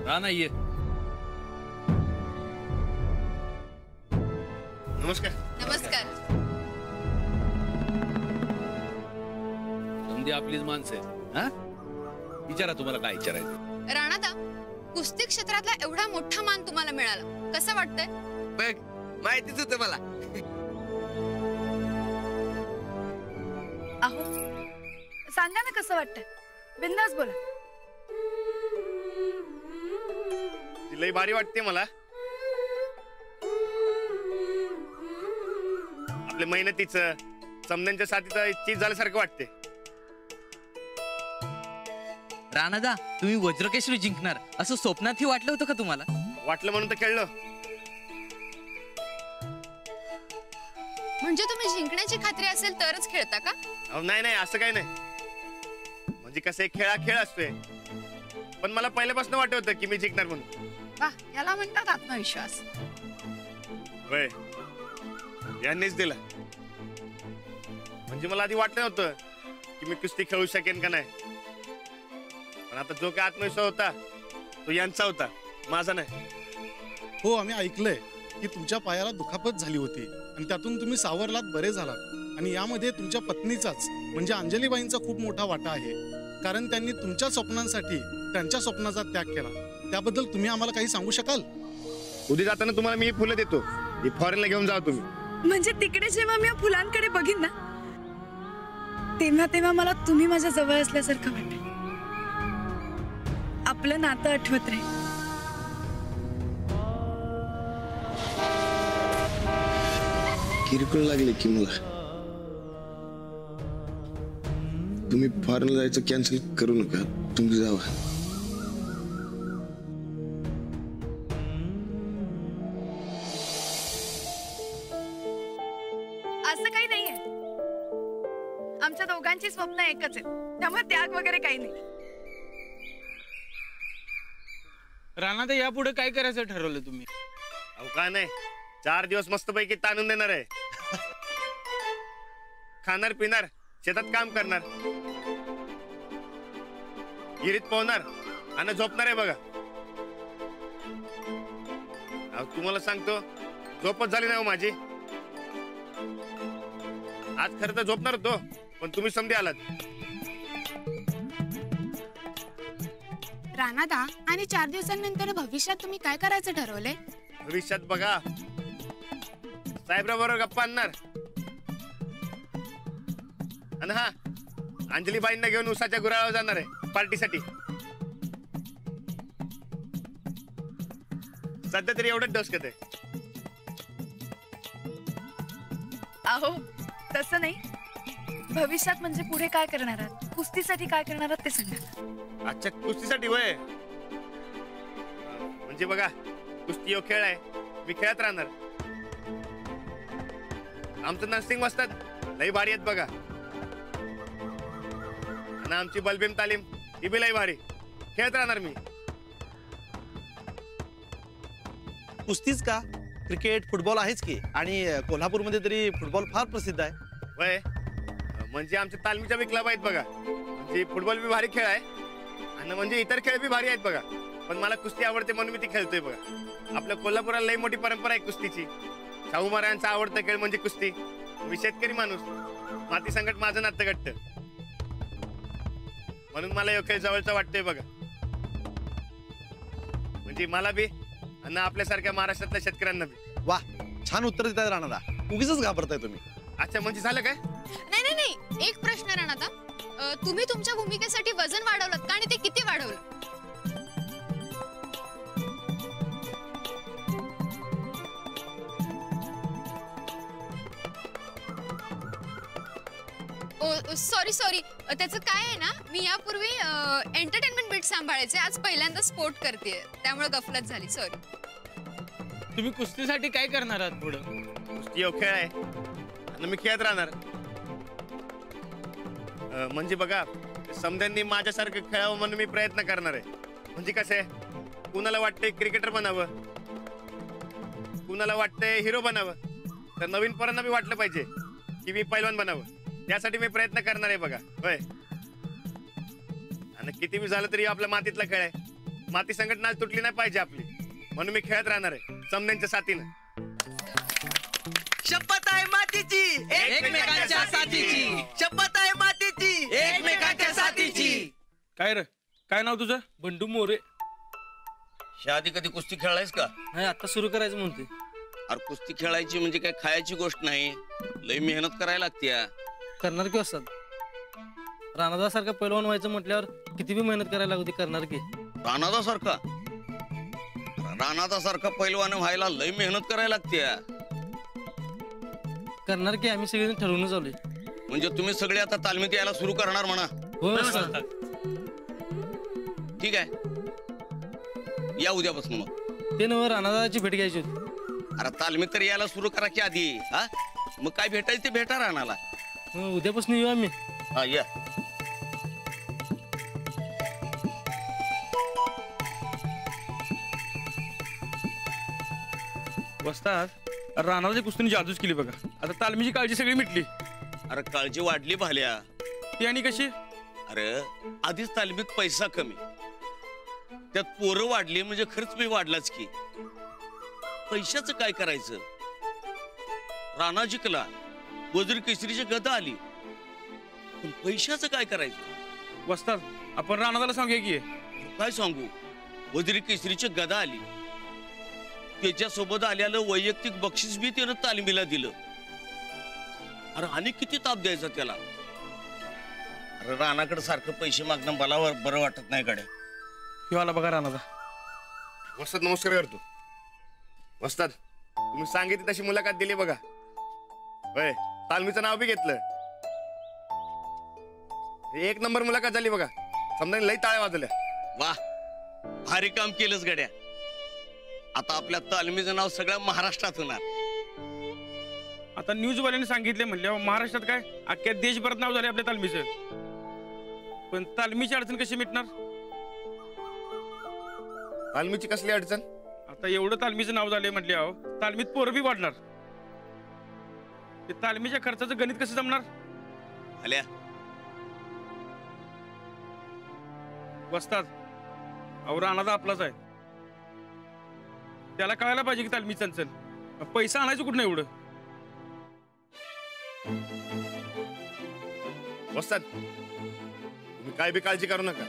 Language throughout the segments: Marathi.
राणा ये. नमस्कार. नमस्कार. समधी आपलीच माणसं आहेत. हा विचारा तुम्हाला काय विचारायचं. राणादा, कुस्ती क्षेत्रातला एवढा मोठा मान तुम्हाला मिळाला, कसं वाटतंय? बघ माहितीच होतं मला. अहो सांगा ना कसं वाटतंय, बिंदास बोला. लई भारी वाटते मला. आपल्या मेहनतीचं समध्यांच्या साथीचं चीज झाल्यासारखं वाटते. राणादा, तुम्ही वज्रकेशरी जिंकणार असं स्वप्नातही वाटलं होतं का तुम्हाला? वाटलं म्हणून तर खेळलो. म्हणजे तुम्ही जिंकण्याची खात्री असेल तरच खेळता का? अहो नाही नाही, असं काही नाही. म्हणजे कसं एक खेळ असतोय, पण मला पहिल्यापासून वाटत होतं की मी जिंकणार म्हणून. वाह, याला म्हणतात आत्मविश्वास. होय, यांनीच दिला. म्हणजे मला आधी वाटलं नव्हतं की मी कुस्ती खेळू शकेन का नाही, पण आता जो काय आत्मविश्वास होता तो यांचा होता, माझा नाही. हो, आम्ही ऐकलंय की तुमच्या पायाला दुखापत झाली होती आणि त्यातून तुम्ही सावरलात, बरे झालात. आणि यामध्ये तुमच्या पत्नीचाच म्हणजे अंजलीबाईंचा खूप मोठा वाटा आहे, कारण त्यांनी तुमच्या स्वप्नांसाठी त्यांच्या स्वप्नाचा त्याग केला. त्याबद्दल तुम्ही आम्हाला काही सांगू शकाल? उद्या जाताना तुम्हाला मी फुलं देतो, ती फॉरेनला घेऊन जा तुम्ही. म्हणजे तिकडे जेव्हा मी या फुलांकडे बघीन ना, तेव्हा मला तुम्ही माझ्या जवळ असल्यासारखं वाटेल. आपलं नातं आठवत रे. किरकोळ लागले की मला. तुम्ही फॉरेनला जायचं कॅन्सल करू नका, तुम्ही जावा. असं काही नाहीये, आमच्या दोघांची स्वप्न एकच आहेत, त्यामुळे त्याग वगैरे काही नाही. राणादा, यापुढे काय करायचं ठरवलं तुम्ही? अहो काय नाही, 4 दिवस मस्तपैकी ताणून देणार आहे. खाणार पिणार, शेतात काम करणार, गिरीत पोहणार आणि झोपणार आहे बघा. अहो तुम्हाला सांगतो, झोपच झाली नाही माझी. आज खरं तर झोपणार होतो, पण तुम्ही समधी आलात. राणादा, आणि 4 दिवसांनंतर भविष्यात तुम्ही काय करायचं ठरवलंय? भविष्यात बघा, साहेबराव बरोबर गप्पा आणणार आणि हा अंजलीबाईंना घेऊन उसाच्या गुरावर जाणार आहे पार्टीसाठी. सध्या तरी एवढंच डोसकत आहे. अहो तसं नाही, भविष्यात म्हणजे पुढे काय करणार आहात, कुस्तीसाठी काय करणार आहात ते सांगा. अच्छा, कुस्तीसाठी वय. म्हणजे बघा, कुस्ती हो खेळ आहे, मी खेळत राहणार. आमचं नर्सिंग असतात लई भारी आहेत बघा, आणि आमची बलबीम तालीम ही बी लई भारी. खेळत राहणार मी. कुस्तीच का, क्रिकेट फुटबॉल आहेच की, आणि कोल्हापूरमध्ये तरी फुटबॉल फार प्रसिद्ध आहे. वय म्हणजे आमच्या तालमीच्या बी क्लब आहेत बघा. म्हणजे फुटबॉल बी भारी खेळ आहे आणि म्हणजे इतर खेळ बी भारी आहेत बघा, पण मला कुस्ती आवडते म्हणून मी ती खेळतोय बघा. आपल्या कोल्हापुराला लई मोठी परंपरा आहे कुस्तीची. शाहू महाराजांचा आवडता खेळ म्हणजे कुस्ती. मी शेतकरी माणूस, माती संकट माझं नातं घट्ट, म्हणून मला यो खेळ जवळचा वाटतोय बघा. म्हणजे मला बी आणि आपल्यासारख्या महाराष्ट्रातल्या शेतकऱ्यांना बी. वाह, छान उत्तर देताय राणादा, उगीच घाबरताय तुम्ही. अच्छा, म्हणजे झालं काय? नाही, एक प्रश्न राणादा, तुम्ही तुमच्या भूमिकेसाठी वजन वाढवलं का, आणि ते किती वाढवलं? सॉरी, त्याचं काय आहे ना, मी यापूर्वी एंटरटेनमेंट बीट सांभाळायचे, आज पहिल्यांदा स्पोर्ट करते, त्यामुळे गफलत झाली. सॉरी. तुम्ही कुस्तीसाठी काय करणार आहात पुढं? कुस्ती हो खेळ आहे आणि मी खेळत राहणार. म्हणजे बघा, समध्यांनी माझ्यासारखं खेळावं म्हणून मी प्रयत्न करणार आहे. म्हणजे कसं आहे, कुणाला वाटतंय क्रिकेटर बनावं, कुणाला वाटतंय हिरो बनावं, तर नवीन पोरांना बी वाटलं पाहिजे की मी पैलवान बनावं. त्यासाठी मी प्रयत्न करणार आहे बघा. होय, आणि किती बी झालं तरी आपल्या मातीतला खेळ आहे, माती संकट नाच तुटली नाही पाहिजे आपली, म्हणून मी खेळत राहणार आहे समद्यांच्या साथीनं. शपथ आहे मातीची एकमेकांच्या साथीची, शपथ आहे मातीची एकमेकांच्या साथीची. काय रे, काय नाव तुझं? बंडू मोरे. आधी कधी कुस्ती खेळायस का? नाही, आता सुरू करायचं म्हणते. अरे कुस्ती खेळायची म्हणजे काय खायची गोष्ट नाही, लय मेहनत करायला लागते. करणार की असतात. राणादा सारखा पैलवान व्हायचं म्हटल्यावर किती बी मेहनत करायला लागते, करणार की. राणादा सारखा पैलवान व्हायला लय मेहनत करायला लागते. करणार की, आम्ही सगळे ठरवून चालू. म्हणजे तुम्ही सगळे आता तालमीत यायला सुरू करणार म्हणा? हो ठीक आहे, या उद्यापासून. मग ते नव राणादाची भेट घ्यायची होती. अरे तालमीत तर यायला सुरू करा की आधी. हा, मग काय भेटायचं ते भेटा राणाला. उद्यापासून येऊ आम्ही. हा या. वस्ताद, राणाची कुस्तीने जादूच केली बघा. आता तालमीची काळजी सगळी मिटली. अरे काळजी वाढली भाल्या. ती आणि कशी? अरे आधीच तालमीत पैसा कमी, त्यात पोरं वाढली म्हणजे खर्च बी वाढलाच की. पैशाचं काय करायचं? राणा जिंकला, वजीर केसरीची गदा आली, पण पैशाचं काय करायचं? वस्ताद, आपण राणादाला सांगूया की. काय सांगू? वजीर केसरीची गदा आली, त्याच्यासोबत आल्यानं वैयक्तिक बक्षीस बी त्यानं तालमीला दिलं. अरे आणि किती ताप द्यायचा त्याला? अरे राणाकडे सारखं पैसे मागणं मला बरं वाटत नाही गड्या. किंवा बघा राणादा. वस्ताद नमस्कार करतो. वस्ताद, तुम्ही सांगितली तशी मुलाखत दिली बघा. होय, तालमीचं नाव बी घेतलं. एक नंबर मुलाखत झाली बघा, समजा लई टाळ्या वाजवल्या. वाह, भारी काम केलंच गड्या. आता आपल्या तालमीचं नाव सगळ्या महाराष्ट्रात होणार. आता न्यूजवाल्यांनी सांगितले म्हणल्यावर महाराष्ट्रात काय अख्ख्या देशभरात नाव झाले आपल्या तालमीचं. पण तालमीची अडचण कशी मिटणार? तालमीची कसली अडचण? आता एवढं तालमीचं नाव झालंय म्हटल्यावर तालमीत पोरं बी वाढणार. ते तालमीच्या खर्चाचं गणित कसं जमणार? आल्या वस्ताद, अहो राणादा आपलाच आहे. त्याला कळायला पाहिजे की तालमी चंचल. पैसा आणायचं कुठं एवढं? वस्ताद, तुम्ही काय बी काळजी करू नका.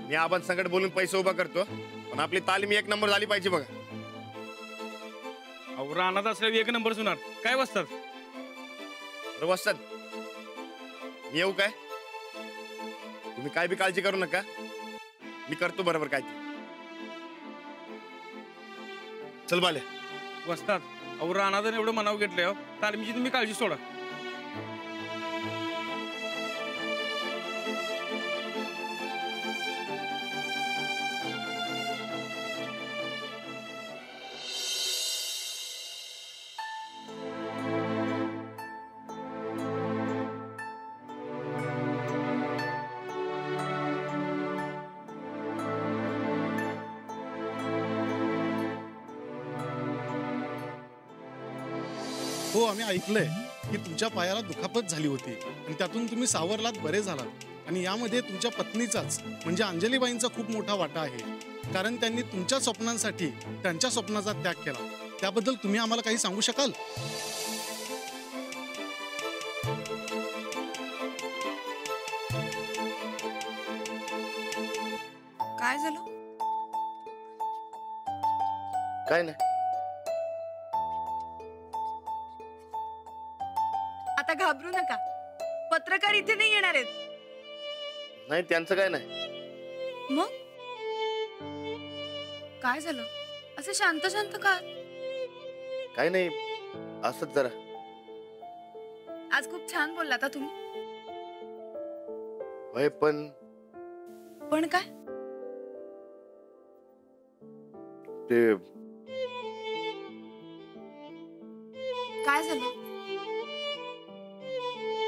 मी आपण संकट बोलून पैसे उभा करतो, पण आपली तालीम एक नंबर झाली पाहिजे बघा. अहो राणादा असल्यावर एक नंबर होणार. काय वस्ताद? अरे वस्ताद, मी येऊ काय? तुम्ही काय बी काळजी करू नका, मी करतो बरोबर काय ते. चल बाले. वस्ताद, अहो राणादाने एवढं मनाव घेतलंय, तालमीची तुम्ही काळजी सोडा. हो, आम्ही ऐकलंय की तुमच्या पायाला दुखापत झाली होती आणि त्यातून तुम्ही सावरलात, बरे झालात. आणि यामध्ये तुमच्या पत्नीचाच म्हणजे अंजलीबाईंचा खूप मोठा वाटा आहे, कारण त्यांनी तुमच्या स्वप्नांसाठी त्यांच्या स्वप्नाचा त्याग केला. त्याबद्दल तुम्ही आम्हाला काही सांगू शकाल? काय झालं? काय नाही. आता घाबरू नका, पत्रकार इथे नाही येणार आहेत. नाही, त्यांचं काय नाही. मग काय झालं? असं शांत शांत का? काय नाही, असंच जरा. आज खूप छान बोलला आता तुम्ही. होय, पण काय? ते काय झालं?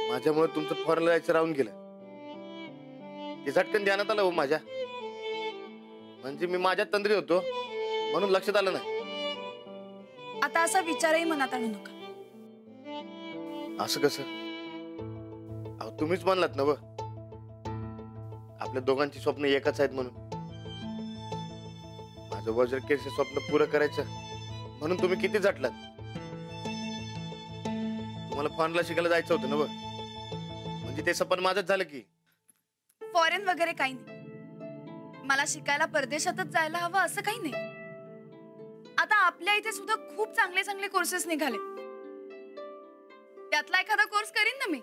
माझ्यामुळे तुमचं फॉरेनला जायचं राहून गेलं. ते झटकन ध्यानात आलं हो माझ्या. म्हणजे मी माझ्यात तंद्री होतो म्हणून लक्षात आलं नाही. आता असा विचारही मनात आणू नका. असं कसं? अहो तुम्हीच म्हणलात ना व आपल्या दोघांची स्वप्न एकच आहेत म्हणून. माझं वज्र केसरी स्वप्न पुरं करायचं म्हणून तुम्ही किती झटलात. तुम्हाला फॉरेनला शिकायला जायचं होतं ना व? म्हणजे ते सपन माझंच झालं की. फॉरेन वगैरे काही नाही. मला शिकायला परदेशातच जायला हवं असं काही नाही. आता आपल्या इथे सुद्धा खूप चांगले चांगले कोर्सेस निघाले. त्यातला एखादा कोर्स करीन ना मी.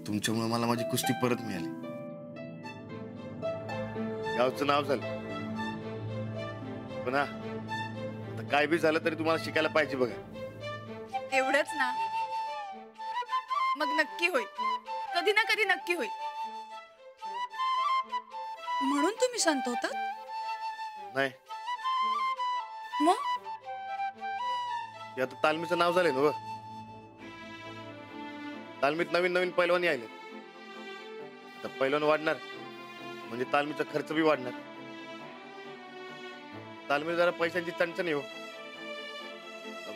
तुमच्यामुळे मला माझी कुस्ती परत मिळाली. गावचं नाव झालं. पण आता काय बी झालं तरी तुम्हाला शिकायला पाहिजे बघा. एवढंच ना? मग नक्की होईल. कधी ना कधी नक्की होईल. म्हणून तुम्ही शांत होतात? नाही, मग हे आता तालमीचं नाव झालंय ना व? तालमीत नवीन नवीन पैलवानी आले. आता पैलवान वाढणार म्हणजे तालमीचा खर्च बी वाढणार. तालमीत जरा पैशांची चणचण हो.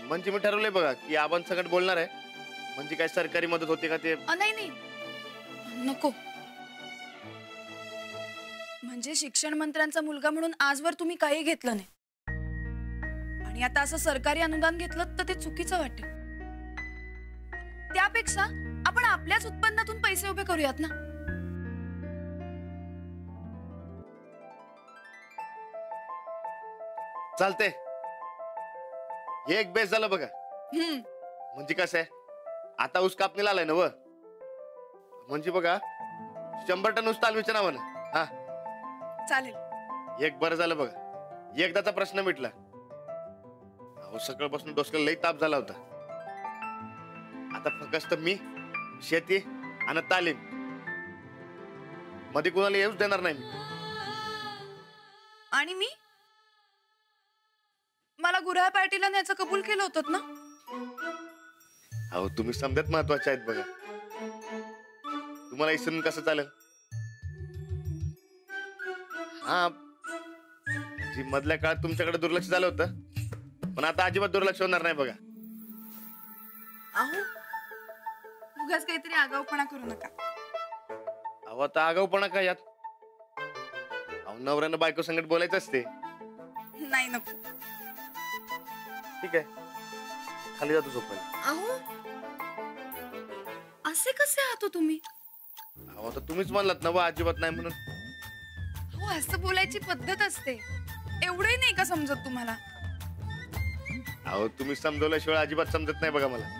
म्हणजे मी ठरवलंय बघा की आपण सगळं बोलणार आहे. म्हणजे काय सरकारी मदत होते का ते? नाही नाही नको. म्हणजे शिक्षण मंत्र्यांचा मुलगा म्हणून आजवर तुम्ही काही घेतलं नाही आणि आता असं सरकारी अनुदान घेतलं तर ते चुकीचं वाटेल. त्यापेक्षा आपण आपल्याच उत्पन्नातून पैसे उभे करूयात ना. चालते. हे एक बेस झालं बघा. म्हणजे कसं आहे, आता ऊस कापणीला आलाय ना व? म्हणजे बघा 100 टन ऊस तालमीच्या नावानं. हा चालेल. एक बरं झालं बघा, एकदाचा प्रश्न मिटला. अहो सकाळपासून डोसक्याला लई ताप झाला होता. आता फक्त मी, शेती आणि तालीम मध्ये कोणाला येऊच देणार नाही. आणि मी मला गुऱ्हाळ पार्टीला न्यायचं कबूल केलं होतं ना? अहो तुम्ही समजत महत्वाचे आहेत बघा. तुम्हाला इसरून कसं चालेल? हा जी मधल्या काळात तुमच्याकडे दुर्लक्ष झालं होतं, पण आता अजिबात दुर्लक्ष होणार नाही बघा. अहो उगाच काहीतरी आगाऊपणा करू नका. अहो आता आगाऊपणा काय यात? अहो नवऱ्यानं बायको संगत बोलायचं असते. नाही नको. ठीक आहे, खाली जातो झोपायला. अहो असे कसे आहात हो तुम्ही? अहो आता तुम्हीच म्हणलात ना बा अजिबात नाही म्हणून. हो असं बोलायची पद्धत असते. एवढंही नाही का समजत तुम्हाला? अहो तुम्ही समजवल्याशिवाय अजिबात समजत नाही बघा मला.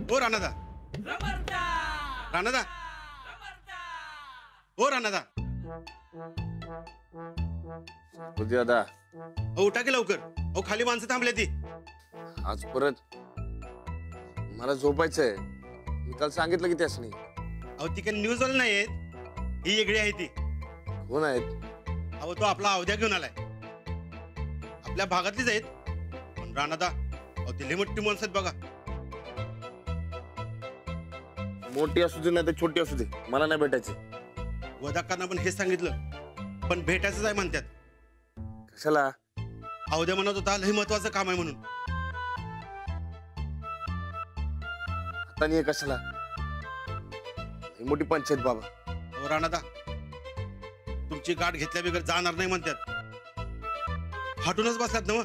ओ राणादा, राणादा, ओ राणादा, दादा उठा की लवकर. अहो खाली माणसं थांबले ती. आज परत मला झोपायचंय. मी काल सांगितलं की त्यास नाही. अहो ती काही न्यूज वाली नाही आहेत, ही वेगळी आहे ती. कोण आहेत? अहो तो आपला अवध्या घेऊन आलाय. आपल्या भागातलीच आहेत. पण राणादा, अहो ती लई मोठी माणसं आहेत बघा. मोठी असू दे नाही तर छोटी असू दे, मला नाही भेटायचे. वदाकांना पण हेच सांगितलं, पण भेटायचंच आहे म्हणतात. कशाला? अवध्या म्हणत होता लई महत्वाचं काम आहे म्हणून. आता नाही कशाला? मोठी पंचायत बाबा. अहो राणादा, तुमची गाठ घेतल्या बिगर जाणार नाही म्हणतात. हटूनच बसलात ना मग.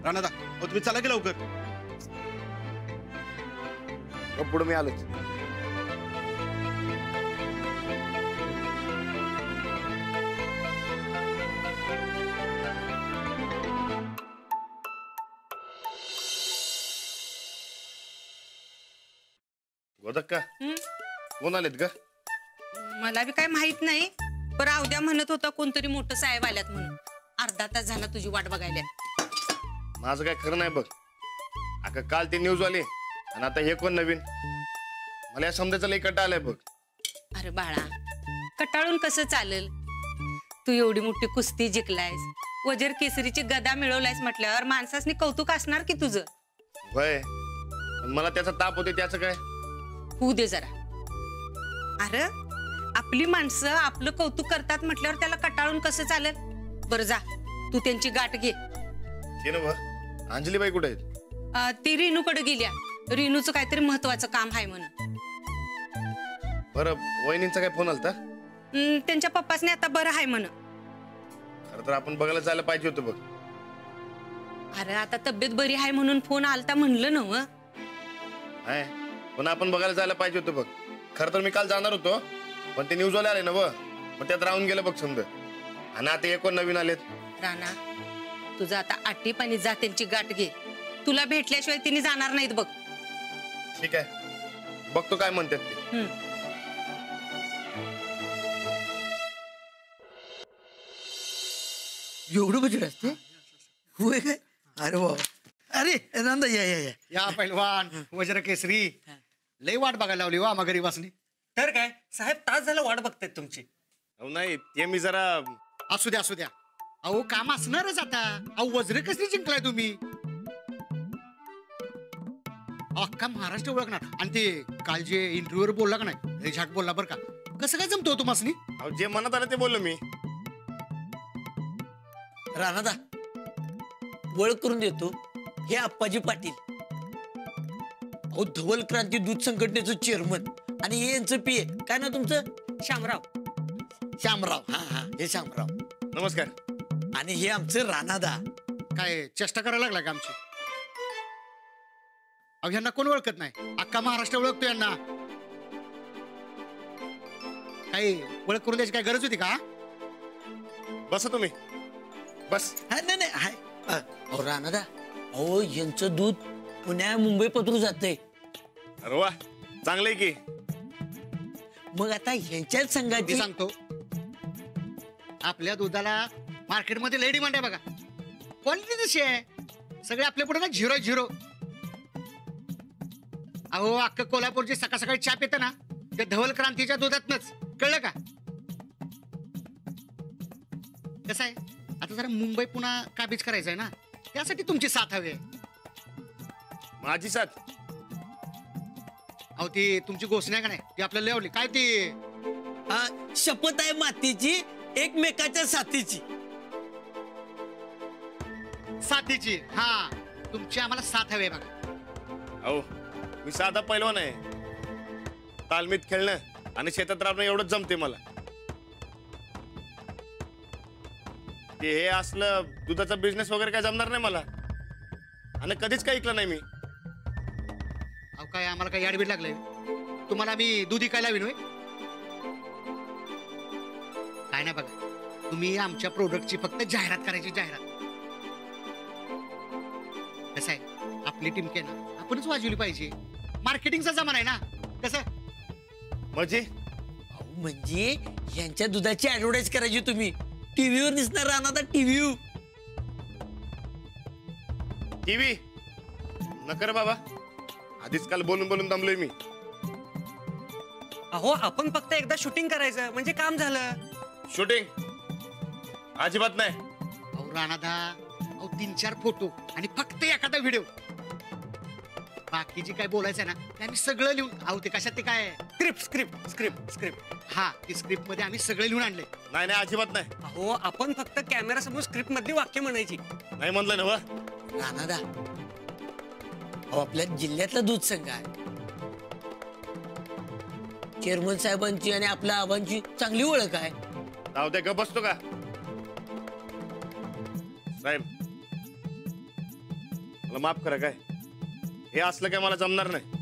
राणादा, अहो तुम्ही चला की लवकर. पुढे मी आलोच. गोदक्का कोण आलेत ग? मला बी काय माहित नाही, पण अवध्या म्हणत होता कोणतरी मोठं साहेब आल्यात म्हणून. अर्धा तास झाला तुझी वाट बघायला. माझं काय खरं नाही बघ. अगं काल ते न्यूज वाले आणि आता हे कोण नवीन? मला या समजायचं लई कटा आलाय बघ. अरे बाळा, कटाळून कसं चालेल? तू एवढी मोठी कुस्ती जिंकलायस, वजीर केसरीची गदा मिळवलायस म्हटल्यावर माणसासनी कौतुक असणार की तुझं. वय पण मला त्याचा ताप होते त्याचं काय? होऊ दे जरा. अरे आपली माणसं आपलं कौतुक करतात म्हटल्यावर त्याला कटाळून कसं चालेल? बरं जा, तू त्यांची गाठ घे. ते ना अंजलीबाई कुठे आहेत? ती रिनूकडे गेल्या. रिनूचं काहीतरी महत्वाचं काम आहे म्हणून. बरं, वहिनींचा काय फोन आलता? त्यांच्या पप्पासने आता बरं आहे म्हण. खरं तर आपण बघायला जायला पाहिजे होतं बघ. अरे आता तब्येत बरी आहे म्हणून फोन आलता म्हणलं ना. आहे पण आपण बघायला जायला पाहिजे होतं बघ. खरं तर मी काल जाणार होतो, पण ते न्यूजवाले आले ना मग त्यात राहून गेलं बघ समजा. आणि आता एक नवीन आलेत. राणा, तुझं आता आटी पाणी जा, त्यांची गाठ घे. तुला भेटल्याशिवाय तिने जाणार नाहीत बघ. ठीक आहे, बघतो काय म्हणतात ते. एवढं बजेट असते होय काय? अरे वा, अरे नंदा या या या या पैलवान वज्र केसरी. लय वाट बघायला लावली वा गरीब वासनी. तर काय साहेब, तास झालं वाट बघतायत तुमची. अहो नाही, ते मी जरा. असू द्या असू द्या. अहो काम असणारच आता. अहो वज्र कसली जिंकलाय तुम्ही? अख्खा महाराष्ट्र ओळखणार. आणि ते काल जे इंटरव्ह्यूवर बोलला का नाही, झाक बोलला बरं का, कसं काय जमतो तुम्हासनी? अहो जे मनात आलं ते बोललो मी. राणादा, ओळख करून देतो, हे आप्पाजी पाटील. अहो धवल क्रांती दूध संघटनेचं चेअरमन. आणि हे यांचं पीए काय ना तुमचं? श्यामराव. श्यामराव, हा हा, हे श्यामराव. नमस्कार. आणि हे आमचं राणादा. काय चेष्टा करायला लागला का आमची? अहो यांना कोण ओळखत नाही? अख्खा महाराष्ट्र ओळखतो यांना. काही ओळख करून द्यायची काय गरज होती का? बसा तुम्ही, बस. नाही नाही हाय. अहो राणादा, अहो यांचं दूध पुण्या मुंबई पत्रू जातंय. अरे वा, चांगलंय की. मग आता ह्यांच्याच संघाची सांगतो, आपल्या दुधाला मार्केटमध्ये लय डिमांड आहे बघा. क्वालिटी तशी आहे. सगळे आपल्या पुढे ना झिरो झिरो. अहो अख्खं कोल्हापूरची सकाळ सकाळी चहा पितं ना, त्या धवल क्रांतीच्या दुधातनच. कळलं का? कसं आहे, आता जरा मुंबई पुन्हा काबीज करायचं आहे ना, त्यासाठी तुमची साथ हवी आहे. माझी साथ? अहो ती तुमची घोषणा आहे का नाही, ती आपल्याला लावली काय ती? शपथ आहे मातीची, एकमेकाच्या साथीची. साथीची, हा. तुमची आम्हाला साथ हवी आहे बघा. अहो मी साधा पैलवान आहे. तालमीत खेळणं आणि शेतात राहणं एवढंच जमते मला. ते हे असलं दुधाचा बिझनेस वगैरे काय जमणार नाही मला. आणि कधीच काही ऐकलं नाही मी. अहो काय आम्हाला काही याडबीड लागलंय? तुम्हाला मी दूध विकायला विनोय काय नाही बघा. तुम्ही आमच्या प्रोडक्टची फक्त जाहिरात करायची, जाहिरात. कसं आहे, आपली टीम के ना आपणच वाजवली पाहिजे. मार्केटिंगचा जमाना आहे ना. कसं म्हणजे यांच्या दुधाची ऍडव्हर्टाईज करायची तुम्ही. टीव्हीवर दिसणार राहणार. टीव्ही टीव्ही नकर बाबा, आधीच काल बोलून बोलून दमलोय मी. अहो आपण फक्त एकदा शूटिंग करायचं म्हणजे काम झालं. शूटिंग अजिबात नाही. अहो राणादा, अहो 3-4 फोटो आणि फक्त एखादा व्हिडिओ. बाकी जे काय बोलायचं आहे ना ते आम्ही सगळं लिहून. अहो ते कशात ते काय स्क्रिप्ट स्क्रिप्ट स्क्रिप्ट स्क्रिप्ट. हा, ती स्क्रिप्ट मध्ये आम्ही सगळे लिहून आणले. नाही नाही, अजिबात नाही. अहो आपण फक्त कॅमेरा समोर स्क्रिप्ट मधली वाक्य म्हणायची. नाही म्हणलं ना वा राणादा. अहो आपल्या जिल्ह्यातला दूध संघ आहे. चेअरमन साहेबांची आणि आपल्या आबांची चांगली ओळख आहे. जाऊ दे, गप बसतो का साहेब? मला माफ करा. काय हे असलं काय मला जमणार नाही.